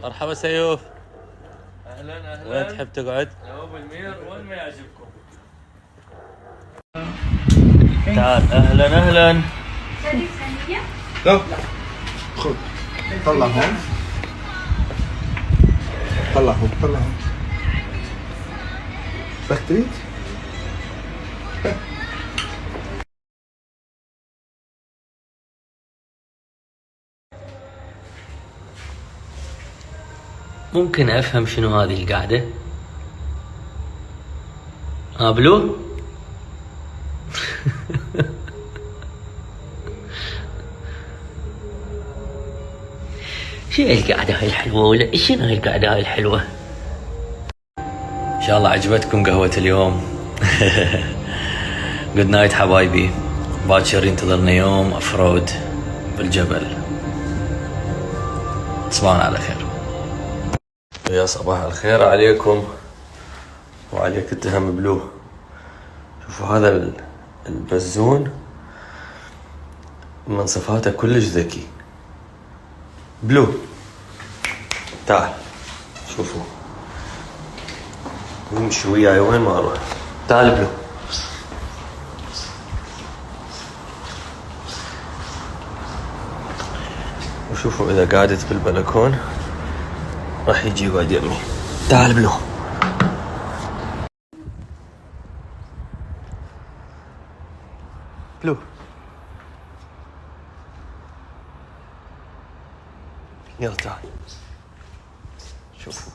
مرحبا سيوف. اهلا اهلا. وين تحب تقعد؟ يا ابو المير وين ما يعجبكم. تعال. اهلا اهلا. لا خذ. طلع هون، طلع هون، طلع هون. بدك تريد؟ ممكن افهم شنو هذه القعدة؟ بلو؟ شنو القعدة هاي الحلوة؟ ولا شنو هاي القعدة هاي الحلوة؟ ان شاء الله عجبتكم قهوة اليوم. جود نايت حبايبي. باكر ينتظرنا يوم افرود بالجبل. تصبحون على خير. يا صباح الخير عليكم وعليك انت هم بلو. شوفوا هذا البزون من صفاته كلش ذكي. بلو تعال شوفوا يمشي وياي وين ما اروح. تعال بلو. وشوفوا اذا قعدت بالبلكون راح يجي يقعد يمي. تعال بلو. بلو يلا تعال. شوفوا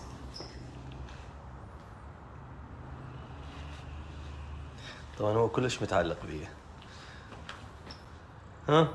طبعا هو كلش متعلق بيه. ها